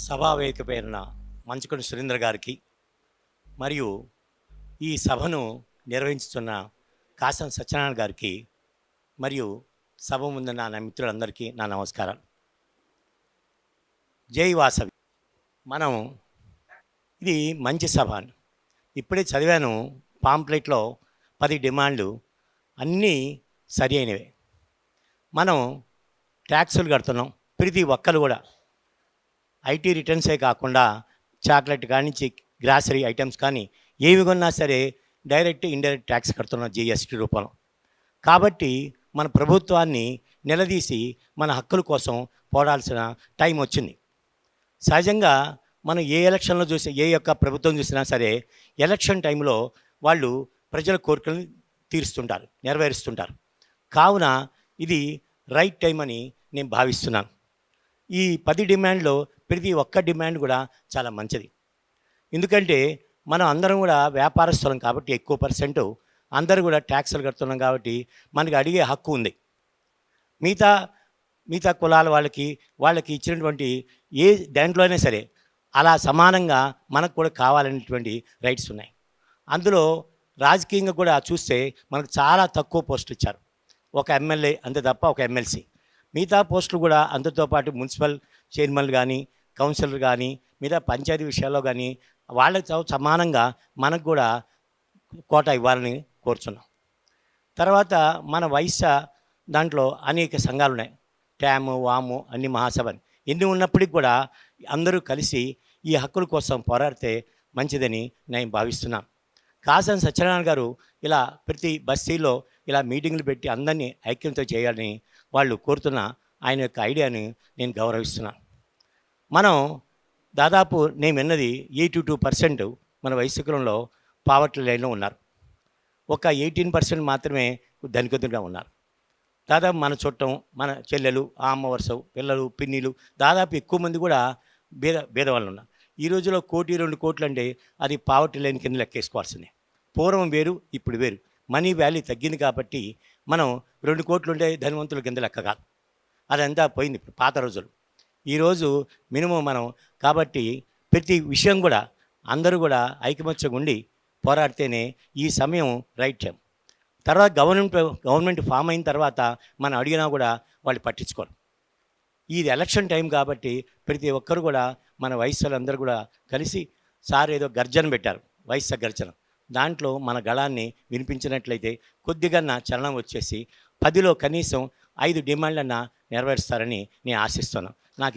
సభా వేదిక పేరున మంచుకొండ సురేంద్ర గారికి మరియు ఈ సభను నిర్వహించుతున్న కాసం సత్యనారాయణ గారికి మరియు సభ ముందున్న నా మిత్రులందరికీ నా నమస్కారం. జై వాసవి. మనం ఇది మంచి సభ. ఇప్పుడే చదివాను పాంప్లెట్లో 10 డిమాండ్లు అన్నీ సరి అయినవే. మనం ట్యాక్సులు కడుతున్నాం, ప్రతి ఒక్కరు కూడా ఐటీ రిటర్న్సే కాకుండా చాక్లెట్ కానించి గ్రాసరీ ఐటమ్స్ కానీ ఏవి కొన్నా సరే డైరెక్ట్ ఇండైరెక్ట్ ట్యాక్స్ కడుతున్నాం జిఎస్టీ రూపంలో. కాబట్టి మన ప్రభుత్వాన్ని నిలదీసి మన హక్కుల కోసం పోరాడాల్సిన టైం వచ్చింది. సహజంగా మనం ఏ ఎలక్షన్లో చూసి ఏ యొక్క ప్రభుత్వం చూసినా సరే ఎలక్షన్ టైంలో వాళ్ళు ప్రజల కోరికలను తీరుస్తుంటారు, నెరవేరుస్తుంటారు. కావున ఇది రైట్ టైం అని నేను భావిస్తున్నాను. ఈ 10 డిమాండ్లో ప్రతి ఒక్క డిమాండ్ కూడా చాలా మంచిది. ఎందుకంటే మనం అందరం కూడా వ్యాపారస్తులం కాబట్టి ఎక్కువ పర్సెంట్ అందరూ కూడా ట్యాక్సులు కడుతున్నాం కాబట్టి మనకి అడిగే హక్కు ఉంది. మిగతా కులాల వాళ్ళకి ఇచ్చినటువంటి ఏ దాంట్లోనే సరే అలా సమానంగా మనకు కూడా కావాలనేటువంటి రైట్స్ ఉన్నాయి. అందులో రాజకీయంగా కూడా చూస్తే మనకు చాలా తక్కువ పోస్టులు ఇచ్చారు. ఒక ఎమ్మెల్యే అంతే తప్ప ఒక ఎమ్మెల్సీ. మిగతా పోస్టులు కూడా అందరితో పాటు మున్సిపల్ చైర్మన్లు కానీ కౌన్సిలర్ కానీ మిగతా పంచాయతీ విషయాల్లో కానీ వాళ్ళతో సమానంగా మనకు కూడా కోటా ఇవ్వాలని కోరుచున్నాం. తర్వాత మన వైశ్య దాంట్లో అనేక సంఘాలు ఉన్నాయి, ట్యాము వాము అన్ని మహాసభని ఎన్ని ఉన్నప్పటికీ కూడా అందరూ కలిసి ఈ హక్కుల కోసం పోరాడితే మంచిదని నేను భావిస్తున్నాను. కాసం సత్యనారాయణ గారు ఇలా ప్రతి బస్తీలో ఇలా మీటింగ్లు పెట్టి అందరినీ ఐక్యంతో చేయాలని వాళ్ళు కోరుతున్న ఆయన యొక్క ఐడియాని నేను గౌరవిస్తున్నాను. మనం దాదాపు నేను విన్నది 82% మన వైశ్యకులంలో పావర్టీ లైన్లో ఉన్నారు. ఒక 18% మాత్రమే ధనికులుగా ఉన్నారు. దాదాపు మన చుట్టం, మన చెల్లెలు, అమ్మ వరుస పిల్లలు, పిన్నిలు దాదాపు ఎక్కువ మంది కూడా బీదవాళ్ళు ఉన్నారు. ఈ రోజులో 1 కోటి 2 కోట్లు అంటే అది పావర్టీ లైన్ కింద లెక్కేసుకోవాల్సిందే. పూర్వం వేరు, ఇప్పుడు వేరు. మనీ వాల్యూ తగ్గింది కాబట్టి మనం 2 కోట్లు ఉంటే ధనవంతుల కింద లెక్క కాదు. అదంతా పోయింది ఇప్పుడు పాత రోజులు. ఈరోజు మినిమం మనం కాబట్టి ప్రతి విషయం కూడా అందరూ కూడా ఐకమత్యంగా ఉండి పోరాడితేనే ఈ సమయం రైట్ టైం. తర్వాత గవర్నమెంట్ ఫామ్ అయిన తర్వాత మనం అడిగినా కూడా వాళ్ళు పట్టించుకోరు. ఇది ఎలక్షన్ టైం కాబట్టి ప్రతి ఒక్కరు కూడా మన వయస్సులందరూ కూడా కలిసి సార్ ఏదో గర్జన పెట్టారు, వైశ్య గర్జన. దాంట్లో మన గళాన్ని వినిపించినట్లయితే కొద్దిగా చలనం వచ్చేసి 10లో కనీసం 5 డిమాండ్లన్నా నెరవేరుస్తారని నేను ఆశిస్తున్నాను. నాకు